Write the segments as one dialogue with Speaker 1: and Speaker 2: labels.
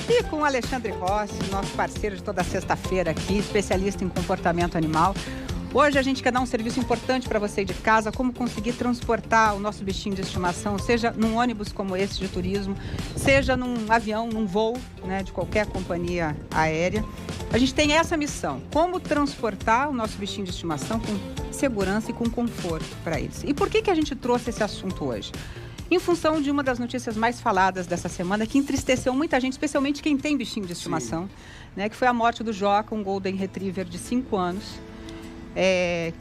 Speaker 1: E com o Alexandre Rossi, nosso parceiro de toda sexta-feira aqui, especialista em comportamento animal. Hoje a gente quer dar um serviço importante para você de casa, como conseguir transportar o nosso bichinho de estimação, seja num ônibus como esse de turismo, seja num avião, num voo, né, de qualquer companhia aérea. A gente tem essa missão, como transportar o nosso bichinho de estimação com segurança e com conforto para eles. E por que a gente trouxe esse assunto hoje? Em função de uma das notícias mais faladas dessa semana, que entristeceu muita gente, especialmente quem tem bichinho de estimação, né, que foi a morte do Joca, um Golden Retriever de 5 anos,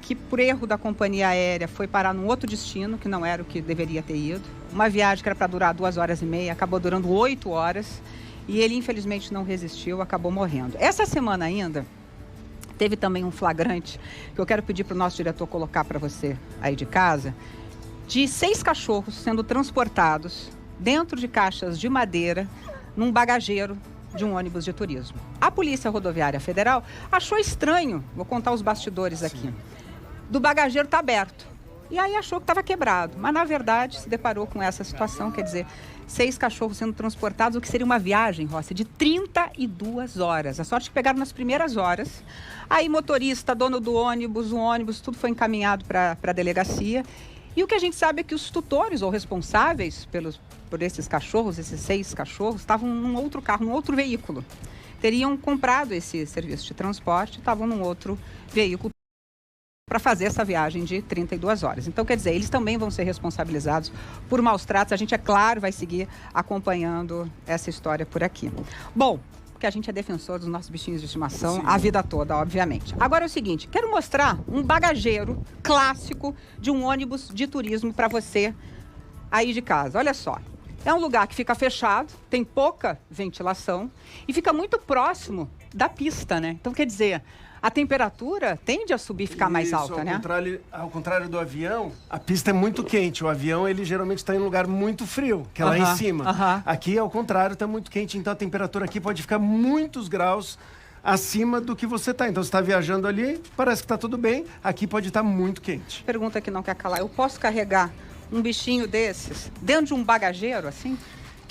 Speaker 1: que por erro da companhia aérea foi parar num outro destino, que não era o que deveria ter ido. Uma viagem que era para durar 2h30, acabou durando 8 horas, e ele infelizmente não resistiu, acabou morrendo. Essa semana ainda, teve também um flagrante, que eu quero pedir para o nosso diretor colocar para você aí de casa, de 6 cachorros sendo transportados dentro de caixas de madeira num bagageiro de um ônibus de turismo. A Polícia Rodoviária Federal achou estranho, vou contar os bastidores aqui, do bagageiro estar aberto. E aí achou que estava quebrado, mas na verdade se deparou com essa situação, quer dizer, 6 cachorros sendo transportados, o que seria uma viagem, Rossi, de 32 horas. A sorte que pegaram nas primeiras horas. Aí motorista, dono do ônibus, o ônibus, tudo foi encaminhado para a delegacia. E o que a gente sabe é que os tutores ou responsáveis por esses cachorros, esses 6 cachorros, estavam num outro carro, num outro veículo. Teriam comprado esse serviço de transporte, estavam num outro veículo para fazer essa viagem de 32 horas. Então, quer dizer, eles também vão ser responsabilizados por maus tratos. A gente, é claro, vai seguir acompanhando essa história por aqui. Bom, porque a gente é defensor dos nossos bichinhos de estimação a vida toda, obviamente. Agora é o seguinte, quero mostrar um bagageiro clássico de um ônibus de turismo para você aí de casa. Olha só, é um lugar que fica fechado, tem pouca ventilação e fica muito próximo da pista, né? Então, quer dizer, a temperatura tende a subir e ficar mais alta, né?
Speaker 2: Ao contrário do avião, a pista é muito quente. O avião, ele geralmente está em um lugar muito frio, que é lá em cima. Aqui, ao contrário, está muito quente. Então, a temperatura aqui pode ficar muitos graus acima do que você está. Então, você está viajando ali, parece que está tudo bem. Aqui pode estar muito quente.
Speaker 1: Pergunta que não quer calar. Eu posso carregar um bichinho desses dentro de um bagageiro, assim?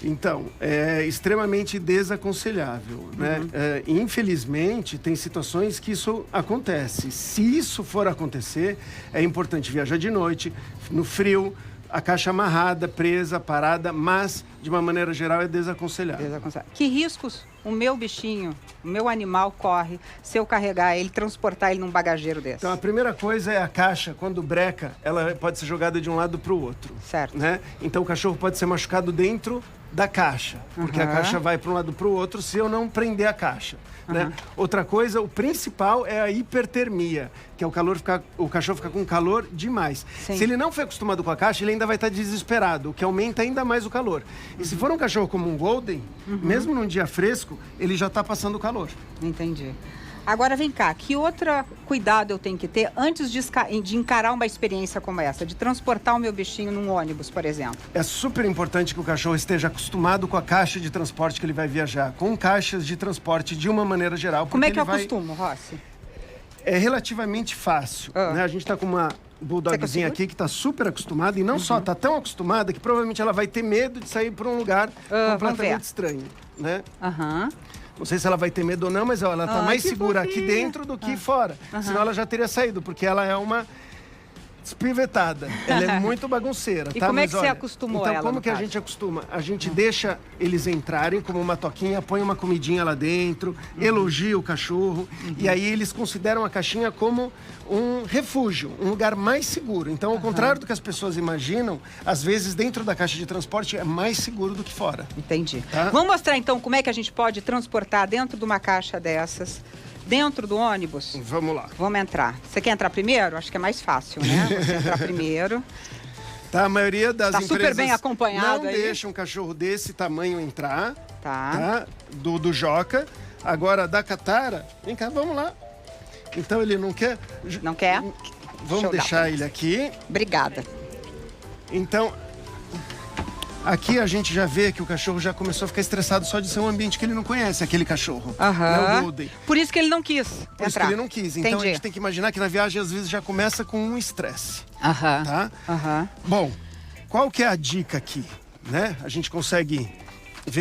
Speaker 2: Então, é extremamente desaconselhável, né? Infelizmente, tem situações que isso acontece. Se isso for acontecer, é importante viajar de noite, no frio, a caixa amarrada, presa, parada, mas, de uma maneira geral, é desaconselhável.
Speaker 1: Que riscos o meu bichinho, o meu animal corre se eu carregar ele, transportar ele num bagageiro desse?
Speaker 2: Então, a primeira coisa é a caixa, quando breca, ela pode ser jogada de um lado para o outro.
Speaker 1: Certo.
Speaker 2: Né? Então, o cachorro pode ser machucado dentro da caixa, porque a caixa vai para um lado para o outro se eu não prender a caixa. Né? Outra coisa, o principal é a hipertermia, que é o cachorro fica com calor demais. Se ele não foi acostumado com a caixa, ele ainda vai estar desesperado, o que aumenta ainda mais o calor. E se for um cachorro como um Golden, mesmo num dia fresco, ele já está passando calor.
Speaker 1: Entendi. Agora vem cá, que outro cuidado eu tenho que ter antes de encarar uma experiência como essa, de transportar o meu bichinho num ônibus, por exemplo?
Speaker 2: É super importante que o cachorro esteja acostumado com a caixa de transporte que ele vai viajar, com caixas de transporte de uma maneira geral.
Speaker 1: Como é que eu acostumo, Rossi?
Speaker 2: É relativamente fácil. Né? A gente está com uma bulldogzinha aqui que está super acostumada e não só está tão acostumada que provavelmente ela vai ter medo de sair para um lugar completamente estranho, né? Não sei se ela vai ter medo ou não, mas ela está mais segura aqui dentro do que fora. Senão ela já teria saído, porque ela é uma despivetada. Ela é muito bagunceira.
Speaker 1: E como é que você acostumou ela?
Speaker 2: Então, como que a gente acostuma? A gente deixa eles entrarem como uma toquinha, põe uma comidinha lá dentro, elogia o cachorro, e aí eles consideram a caixinha como um refúgio, um lugar mais seguro. Então, ao contrário do que as pessoas imaginam, às vezes dentro da caixa de transporte é mais seguro do que fora.
Speaker 1: Entendi. Vamos mostrar então como é que a gente pode transportar dentro de uma caixa dessas, dentro do ônibus?
Speaker 2: Vamos lá.
Speaker 1: Vamos entrar. Você quer entrar primeiro? Acho que é mais fácil, né? Você entrar primeiro.
Speaker 2: Tá, a maioria das empresas
Speaker 1: super bem acompanhado
Speaker 2: não
Speaker 1: aí.
Speaker 2: deixa um cachorro desse tamanho entrar. Tá? Do Joca. Agora, da Catara, vem cá, vamos lá. Então, ele não quer?
Speaker 1: Não quer?
Speaker 2: Vamos deixar ele aqui.
Speaker 1: Obrigada.
Speaker 2: Então, aqui a gente já vê que o cachorro já começou a ficar estressado só de ser um ambiente que ele não conhece, aquele cachorro.
Speaker 1: Aham.
Speaker 2: É o Golden.
Speaker 1: Por isso que ele não quis entrar.
Speaker 2: Por isso que ele não quis. Então a gente tem que imaginar que na viagem às vezes já começa com um estresse.
Speaker 1: Aham.
Speaker 2: Tá?
Speaker 1: Aham.
Speaker 2: Bom, qual que é a dica aqui? Né? A gente consegue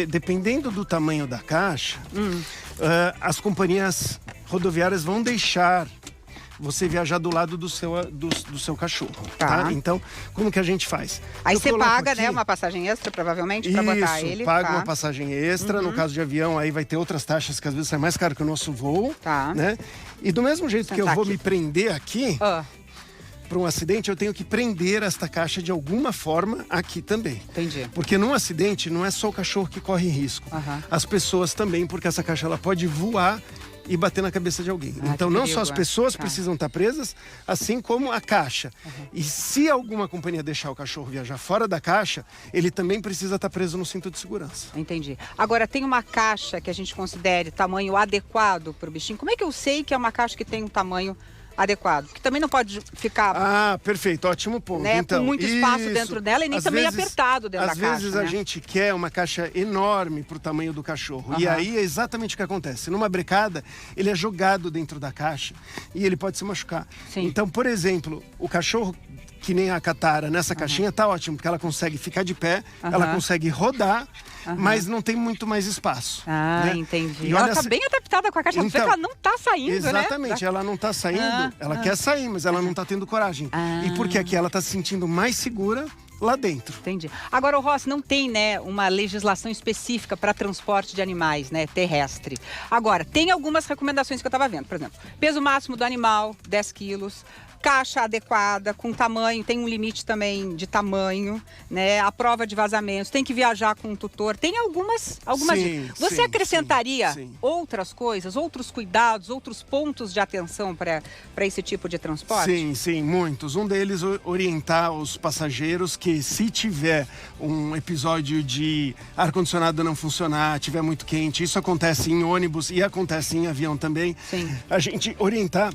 Speaker 2: dependendo do tamanho da caixa, as companhias rodoviárias vão deixar você viajar do lado do seu cachorro, tá? Então, como que a gente faz?
Speaker 1: Aí você paga, né, uma passagem extra, provavelmente, para botar ele.
Speaker 2: Paga uma passagem extra. No caso de avião, aí vai ter outras taxas que às vezes sai mais caro que o nosso voo, né? E do mesmo jeito que eu vou me prender aqui, para um acidente, eu tenho que prender esta caixa de alguma forma aqui também.
Speaker 1: Entendi.
Speaker 2: Porque num acidente, não é só o cachorro que corre risco. As pessoas também, porque essa caixa ela pode voar e bater na cabeça de alguém. Então, não só as pessoas precisam estar presas, assim como a caixa. E se alguma companhia deixar o cachorro viajar fora da caixa, ele também precisa estar preso no cinto de segurança.
Speaker 1: Entendi. Agora, tem uma caixa que a gente considere tamanho adequado para o bichinho? Como é que eu sei que é uma caixa que tem um tamanho adequado? Que também não pode ficar...
Speaker 2: perfeito, ótimo ponto.
Speaker 1: Né, então, com muito espaço dentro dela e nem também apertado dentro da caixa.
Speaker 2: Às vezes a gente quer uma caixa enorme para o tamanho do cachorro. E aí é exatamente o que acontece. Numa brecada, ele é jogado dentro da caixa e ele pode se machucar. Então, por exemplo, o cachorro, que nem a Katara, nessa caixinha tá ótimo, porque ela consegue ficar de pé, ela consegue rodar, mas não tem muito mais espaço. Né?
Speaker 1: Entendi. E ela tá bem adaptada com a caixa, então, ela não tá saindo,
Speaker 2: exatamente, ela não tá saindo, ela quer sair, mas ela não tá tendo coragem. E porque aqui ela tá se sentindo mais segura lá dentro.
Speaker 1: Entendi. Agora, o Rossi, não tem, né, uma legislação específica para transporte de animais, né, terrestre. Agora, tem algumas recomendações que eu estava vendo. Por exemplo, peso máximo do animal, 10 quilos. Caixa adequada, com tamanho, tem um limite também de tamanho, né? A prova de vazamentos, tem que viajar com um tutor, tem algumas dicas. Você acrescentaria outras coisas, outros cuidados, outros pontos de atenção para esse tipo de transporte?
Speaker 2: Sim, muitos. Um deles, orientar os passageiros que se tiver um episódio de ar-condicionado não funcionar, tiver muito quente, isso acontece em ônibus e acontece em avião também, a gente orientar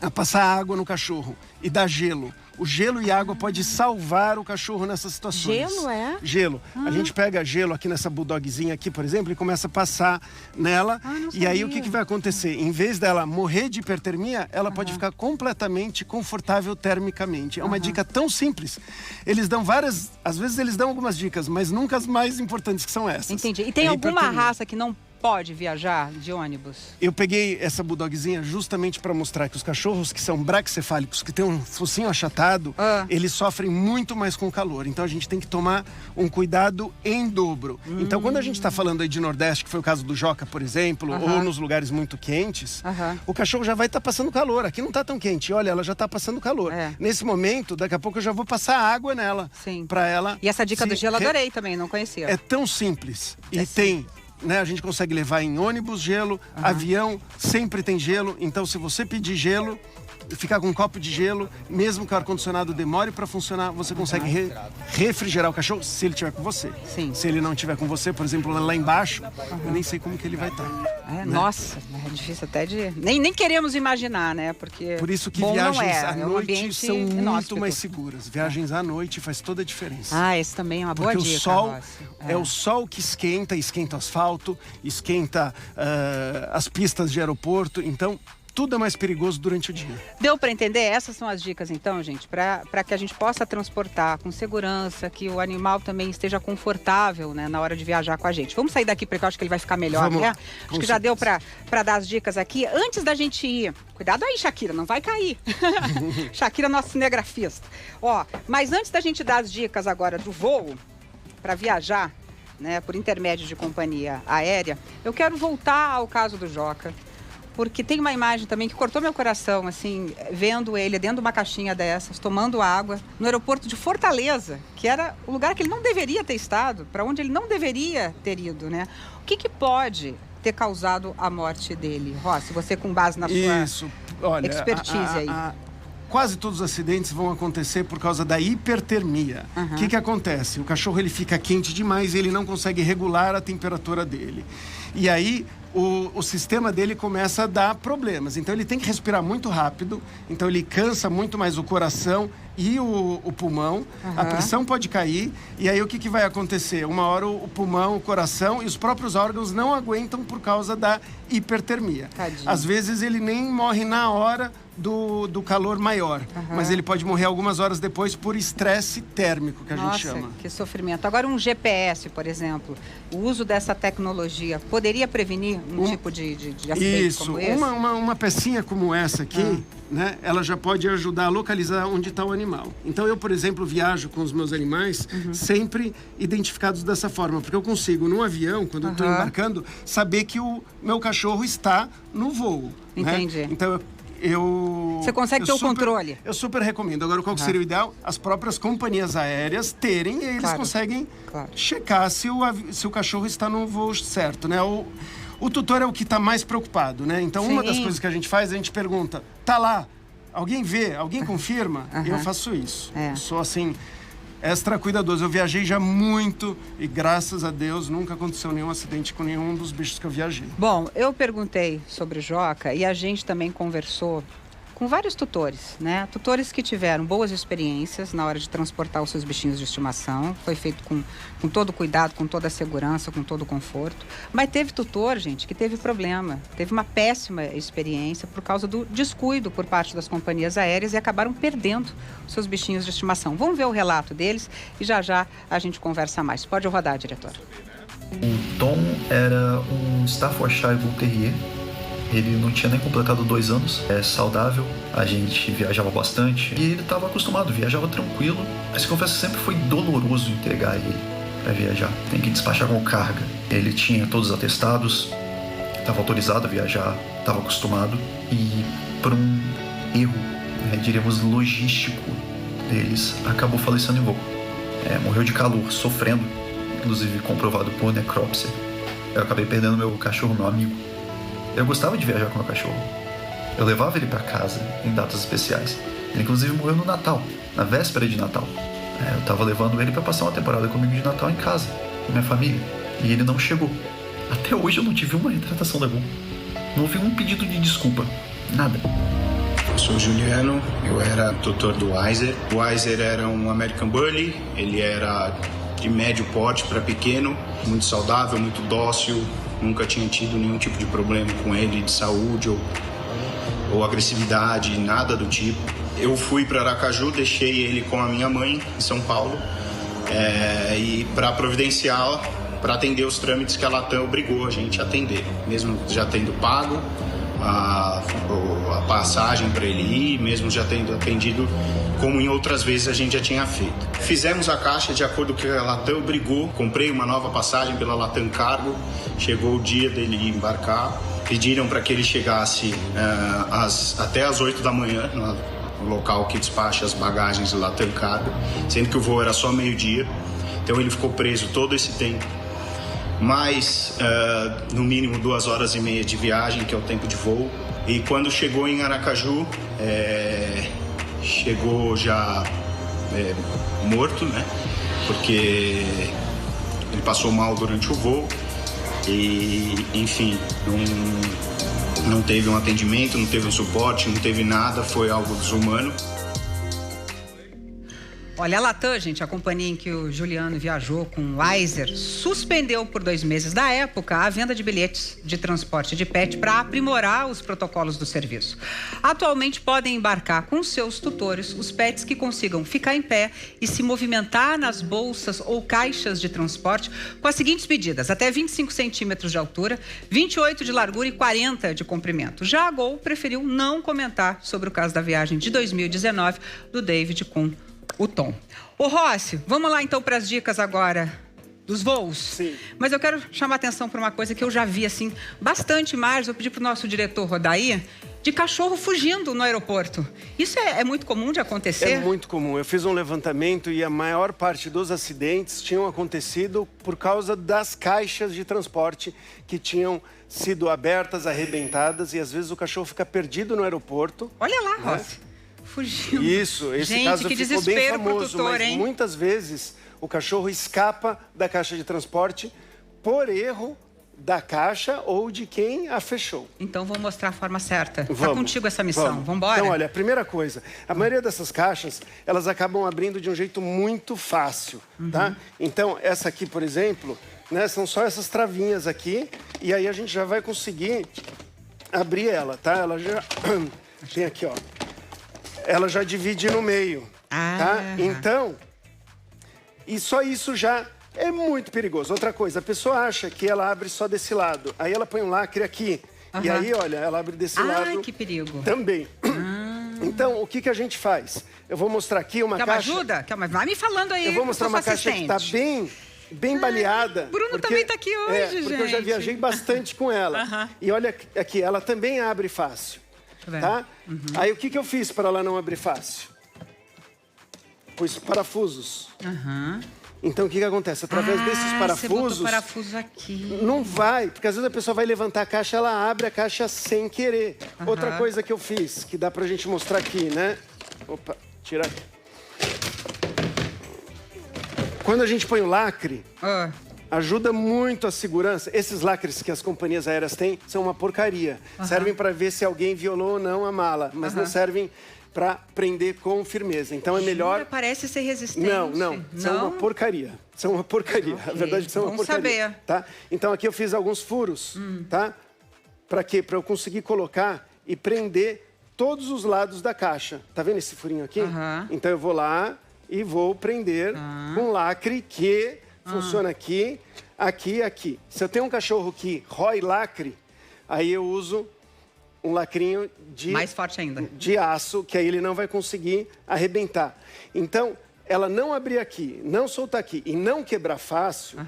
Speaker 2: a passar água no cachorro e dar gelo. O gelo e água pode salvar o cachorro nessas situações.
Speaker 1: Gelo, é?
Speaker 2: Gelo. A gente pega gelo aqui nessa bulldogzinha aqui, por exemplo, e começa a passar nela. E aí o que vai acontecer? Em vez dela morrer de hipertermia, ela pode ficar completamente confortável termicamente. É uma dica tão simples. Eles dão várias... Às vezes eles dão algumas dicas, mas nunca as mais importantes, que são essas.
Speaker 1: Entendi. E tem alguma raça que não pode viajar de ônibus?
Speaker 2: Eu peguei essa bulldogzinha justamente para mostrar que os cachorros que são braquicefálicos, que têm um focinho achatado, eles sofrem muito mais com o calor. Então a gente tem que tomar um cuidado em dobro. Então quando a gente está falando aí de Nordeste, que foi o caso do Joca, por exemplo, ou nos lugares muito quentes, o cachorro já vai estar passando calor. Aqui não está tão quente. Olha, ela já está passando calor. Nesse momento, daqui a pouco eu já vou passar água nela. Para ela.
Speaker 1: E essa dica do gelo eu adorei também, não conhecia.
Speaker 2: É tão simples. E tem... Né, a gente consegue levar em ônibus gelo, avião sempre tem gelo, então se você pedir gelo, ficar com um copo de gelo, mesmo que o ar-condicionado demore para funcionar, você consegue refrigerar o cachorro se ele estiver com você. Se ele não estiver com você, por exemplo, lá embaixo, eu nem sei como que ele vai estar.
Speaker 1: Né? Nossa, é difícil até de... Nem queremos imaginar, né? Porque
Speaker 2: por isso que viagens à noite são muito mais seguras. Viagens à noite faz toda a diferença.
Speaker 1: Esse também é uma boa
Speaker 2: dica.
Speaker 1: Porque
Speaker 2: o sol é o sol que esquenta o asfalto, esquenta as pistas de aeroporto, então... Tudo é mais perigoso durante o dia.
Speaker 1: Deu para entender? Essas são as dicas, então, gente, para que a gente possa transportar com segurança, que o animal também esteja confortável, né, na hora de viajar com a gente. Vamos sair daqui porque eu acho que ele vai ficar melhor, né? Acho que já deu para dar as dicas aqui. Antes da gente ir, cuidado aí, Shakira, não vai cair. Shakira, nossa cinegrafista. Mas antes da gente dar as dicas agora do voo para viajar, né, por intermédio de companhia aérea, eu quero voltar ao caso do Joca. Porque tem uma imagem também que cortou meu coração, assim, vendo ele dentro de uma caixinha dessas, tomando água, no aeroporto de Fortaleza, que era o lugar que ele não deveria ter estado, para onde ele não deveria ter ido, né? O que pode ter causado a morte dele, Rossi? Você com base na sua expertise aí.
Speaker 2: Quase todos os acidentes vão acontecer por causa da hipertermia. O que acontece? O cachorro ele fica quente demais e ele não consegue regular a temperatura dele. E aí o sistema dele começa a dar problemas. Então ele tem que respirar muito rápido, então ele cansa muito mais o coração e o pulmão, a pressão pode cair, e aí o que vai acontecer? Uma hora o pulmão, o coração e os próprios órgãos não aguentam por causa da hipertermia.
Speaker 1: Tadinho.
Speaker 2: Às vezes ele nem morre na hora do calor maior. Mas ele pode morrer algumas horas depois por estresse térmico, que a gente chama.
Speaker 1: Nossa, que sofrimento. Agora, um GPS, por exemplo, o uso dessa tecnologia poderia prevenir um tipo de acidente como esse?
Speaker 2: Isso, uma pecinha como essa aqui, né, ela já pode ajudar a localizar onde está o animal. Então, eu, por exemplo, viajo com os meus animais sempre identificados dessa forma, porque eu consigo, num avião, quando eu estou embarcando, saber que o meu cachorro está no voo.
Speaker 1: Entendi.
Speaker 2: Né? Então,
Speaker 1: você consegue ter o controle.
Speaker 2: Eu super recomendo. Agora, qual que seria o ideal? As próprias companhias aéreas terem, e eles conseguem checar se o cachorro está no voo certo, né? O tutor é o que está mais preocupado, né? Então, uma das coisas que a gente faz, a gente pergunta, tá lá, alguém vê, alguém confirma? Eu faço isso. Eu sou, assim, extra cuidadoso. Eu viajei já muito e, graças a Deus, nunca aconteceu nenhum acidente com nenhum dos bichos que eu viajei.
Speaker 1: Bom, eu perguntei sobre o Joca e a gente também conversou com vários tutores, né? Tutores que tiveram boas experiências na hora de transportar os seus bichinhos de estimação. Foi feito com todo o cuidado, com toda a segurança, com todo o conforto. Mas teve tutor, gente, que teve problema. Teve uma péssima experiência por causa do descuido por parte das companhias aéreas e acabaram perdendo os seus bichinhos de estimação. Vamos ver o relato deles e já a gente conversa mais. Pode rodar, diretor.
Speaker 3: O Tom era um Staffordshire Bull Terrier. Ele não tinha nem completado 2 anos, é saudável, a gente viajava bastante e ele estava acostumado, viajava tranquilo, mas confesso que sempre foi doloroso entregar ele para viajar. Tem que despachar com carga. Ele tinha todos os atestados, estava autorizado a viajar, estava acostumado e por um erro, diríamos, logístico deles, acabou falecendo em voo. Morreu de calor, sofrendo, inclusive comprovado por necrópsia. Eu acabei perdendo meu cachorro, meu amigo. Eu gostava de viajar com meu cachorro. Eu levava ele para casa em datas especiais. Ele inclusive morreu no Natal, na véspera de Natal. Eu tava levando ele para passar uma temporada comigo de Natal em casa, com minha família. E ele não chegou. Até hoje eu não tive uma retratação da Gol. Não houve um pedido de desculpa. Nada.
Speaker 4: Eu sou o Juliano, eu era tutor do Weiser. O Weiser era um American Bully, ele era de médio porte para pequeno, muito saudável, muito dócil. Nunca tinha tido nenhum tipo de problema com ele, de saúde ou agressividade, nada do tipo. Eu fui para Aracaju, deixei ele com a minha mãe em São Paulo e para providenciar, para atender os trâmites que a Latam obrigou a gente a atender. Mesmo já tendo pago a passagem para ele ir, mesmo já tendo atendido como em outras vezes a gente já tinha feito. Fizemos a caixa de acordo com o que a Latam obrigou, comprei uma nova passagem pela Latam Cargo, chegou o dia dele embarcar, pediram para que ele chegasse até às 8 da manhã, no local que despacha as bagagens do Latam Cargo, sendo que o voo era só meio-dia, então ele ficou preso todo esse tempo. Mais, no mínimo, 2 horas e meia de viagem, que é o tempo de voo. E quando chegou em Aracaju, chegou já morto, né? Porque ele passou mal durante o voo e, enfim, não teve um atendimento, não teve um suporte, não teve nada, foi algo desumano.
Speaker 1: Olha, a Latam, gente, a companhia em que o Juliano viajou com o Weiser, suspendeu por 2 meses da época a venda de bilhetes de transporte de pet para aprimorar os protocolos do serviço. Atualmente podem embarcar com seus tutores os pets que consigam ficar em pé e se movimentar nas bolsas ou caixas de transporte com as seguintes medidas: até 25 centímetros de altura, 28 de largura e 40 de comprimento. Já a Gol preferiu não comentar sobre o caso da viagem de 2019 do David com o Tom. Ô Rossi, vamos lá então para as dicas agora dos voos.
Speaker 2: Sim.
Speaker 1: Mas eu quero chamar a atenção para uma coisa que eu já vi assim bastante mais. Eu pedi para o nosso diretor rodar aí, de cachorro fugindo no aeroporto. Isso é muito comum de acontecer?
Speaker 2: É muito comum. Eu fiz um levantamento e a maior parte dos acidentes tinham acontecido por causa das caixas de transporte que tinham sido abertas, arrebentadas, e às vezes o cachorro fica perdido no aeroporto.
Speaker 1: Olha lá,
Speaker 2: né?
Speaker 1: Rossi. Fugindo.
Speaker 2: Isso, esse
Speaker 1: gente,
Speaker 2: caso
Speaker 1: que
Speaker 2: ficou bem
Speaker 1: desespero pro
Speaker 2: famoso,
Speaker 1: tutor,
Speaker 2: mas
Speaker 1: hein?
Speaker 2: muitas vezes o cachorro escapa da caixa de transporte por erro da caixa ou de quem a fechou.
Speaker 1: Então vamos mostrar a forma certa.
Speaker 2: Vamos,
Speaker 1: tá contigo essa missão. Vamos embora?
Speaker 2: Então, olha, a primeira coisa, a maioria dessas caixas, elas acabam abrindo de um jeito muito fácil, tá? Então, essa aqui, por exemplo, né, são só essas travinhas aqui, e aí a gente já vai conseguir abrir ela, tá? Ela já Tem aqui, ó. Ela já divide no meio, tá? Então, e só isso já é muito perigoso. Outra coisa, a pessoa acha que ela abre só desse lado. Aí ela põe um lacre aqui. E aí, olha, ela abre desse lado.
Speaker 1: Ai, que perigo.
Speaker 2: Também. Então, o que a gente faz? Eu vou mostrar aqui uma caixa...
Speaker 1: Quer uma ajuda? Vai me falando aí.
Speaker 2: Eu vou mostrar uma caixa que tá bem baleada.
Speaker 1: Bruno também tá aqui hoje, gente.
Speaker 2: Porque eu já viajei bastante com ela. E olha aqui, ela também abre fácil. Tá? Aí o que eu fiz para ela não abrir fácil? Pus parafusos. Então, o que acontece? Através desses parafusos...
Speaker 1: Você botou parafuso aqui.
Speaker 2: Não vai, porque às vezes a pessoa vai levantar a caixa, ela abre a caixa sem querer. Outra coisa que eu fiz, que dá pra gente mostrar aqui, né? Opa, tira aqui. Quando a gente põe o lacre, ajuda muito a segurança. Esses lacres que as companhias aéreas têm são uma porcaria. Servem para ver se alguém violou ou não a mala, mas não servem para prender com firmeza. Então é melhor...
Speaker 1: Parece ser resistente.
Speaker 2: Não. São uma porcaria. São uma porcaria. A verdade é que são uma porcaria. Saber. Tá? Então aqui eu fiz alguns furos, tá? Para quê? Para eu conseguir colocar e prender todos os lados da caixa. Tá vendo esse furinho aqui? Então eu vou lá e vou prender com lacre que funciona aqui, aqui, aqui. Se eu tenho um cachorro que rói lacre, aí eu uso um lacrinho
Speaker 1: mais forte ainda,
Speaker 2: de aço, que aí ele não vai conseguir arrebentar. Então, ela não abrir aqui, não soltar aqui e não quebrar fácil,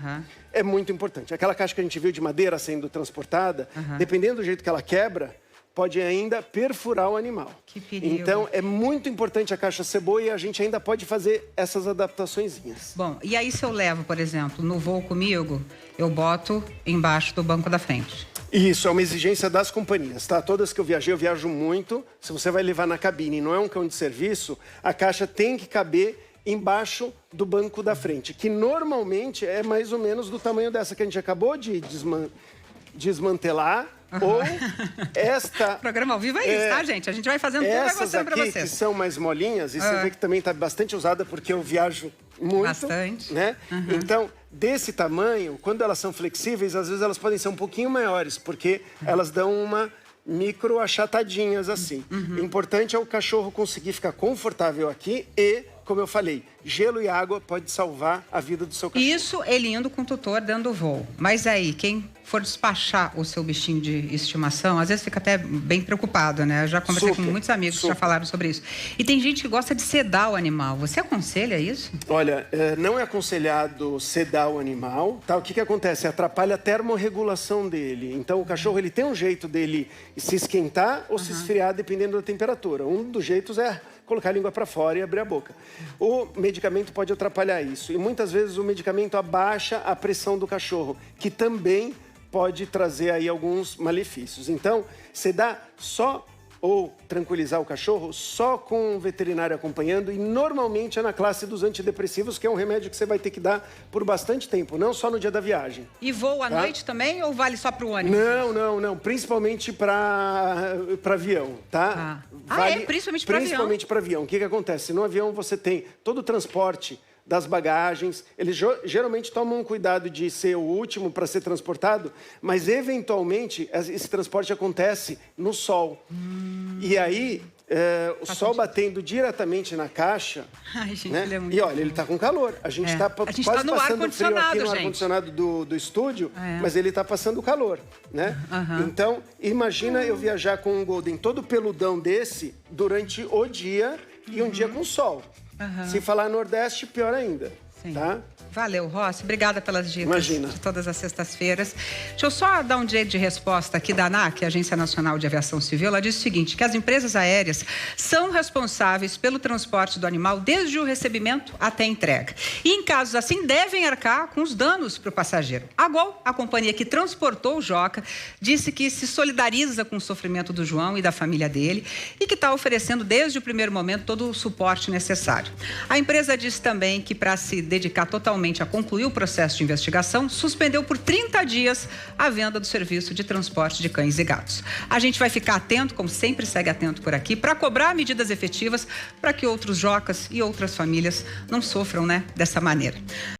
Speaker 2: é muito importante. Aquela caixa que a gente viu de madeira sendo transportada, dependendo do jeito que ela quebra, pode ainda perfurar o animal.
Speaker 1: Que perigo.
Speaker 2: Então, é muito importante a caixa ser boa e a gente ainda pode fazer essas adaptaçõezinhas.
Speaker 1: Bom, e aí se eu levo, por exemplo, no voo comigo, eu boto embaixo do banco da frente.
Speaker 2: Isso, é uma exigência das companhias, tá? Todas que eu viajo muito. Se você vai levar na cabine e não é um cão de serviço, a caixa tem que caber embaixo do banco da frente, que normalmente é mais ou menos do tamanho dessa que a gente acabou de desmantelar. Ou esta...
Speaker 1: Programa ao vivo é isso, tá, gente? A gente vai fazendo tudo e vai mostrando pra vocês.
Speaker 2: Essas aqui, que são mais molinhas, e você vê que também está bastante usada, porque eu viajo muito. Bastante. Né? Então, desse tamanho, quando elas são flexíveis, às vezes elas podem ser um pouquinho maiores, porque elas dão uma micro achatadinhas assim. O importante é o cachorro conseguir ficar confortável aqui e, como eu falei, gelo e água pode salvar a vida do seu cachorro.
Speaker 1: Isso ele indo com o tutor dando voo. Mas aí, quem for despachar o seu bichinho de estimação, às vezes fica até bem preocupado, né? Eu já conversei com muitos amigos que já falaram sobre isso. E tem gente que gosta de sedar o animal. Você aconselha isso?
Speaker 2: Olha, não é aconselhado sedar o animal, tá? O que acontece? Atrapalha a termorregulação dele. Então, o cachorro ele tem um jeito dele se esquentar ou se esfriar, dependendo da temperatura. Um dos jeitos é colocar a língua para fora e abrir a boca. O medicamento pode atrapalhar isso. E muitas vezes o medicamento abaixa a pressão do cachorro, que também pode trazer aí alguns malefícios. Então, sedar só ou tranquilizar o cachorro só com um veterinário acompanhando, e normalmente é na classe dos antidepressivos, que é um remédio que você vai ter que dar por bastante tempo, não só no dia da viagem.
Speaker 1: E voa à noite também ou vale só para o ônibus?
Speaker 2: Não. Principalmente para avião, tá?
Speaker 1: Vale, principalmente para avião?
Speaker 2: Principalmente para avião. O que acontece? No avião você tem todo o transporte das bagagens, eles geralmente tomam um cuidado de ser o último para ser transportado, mas eventualmente esse transporte acontece no sol. E aí, o sol batendo diretamente na caixa...
Speaker 1: Ai, gente,
Speaker 2: né?
Speaker 1: ele é muito...
Speaker 2: E olha, ele está com calor. A gente está quase
Speaker 1: no
Speaker 2: passando frio aqui no
Speaker 1: gente.
Speaker 2: ar-condicionado do estúdio, mas ele está passando calor, né? Então, imagina eu viajar com um Golden todo peludão desse durante o dia e um dia com sol. Se falar Nordeste, pior ainda.
Speaker 1: Sim.
Speaker 2: Tá?
Speaker 1: Valeu, Rossi. Obrigada pelas dicas.
Speaker 2: Imagina.
Speaker 1: De todas as sextas-feiras. Deixa eu só dar um direito de resposta aqui da ANAC, Agência Nacional de Aviação Civil. Ela diz o seguinte, que as empresas aéreas são responsáveis pelo transporte do animal desde o recebimento até a entrega. E, em casos assim, devem arcar com os danos para o passageiro. A Gol, a companhia que transportou o Joca, disse que se solidariza com o sofrimento do João e da família dele e que está oferecendo desde o primeiro momento todo o suporte necessário. A empresa disse também que, para se dedicar totalmente a concluir o processo de investigação, suspendeu por 30 dias a venda do serviço de transporte de cães e gatos. A gente vai ficar atento, como sempre segue atento por aqui, para cobrar medidas efetivas para que outros Jocas e outras famílias não sofram, né, dessa maneira.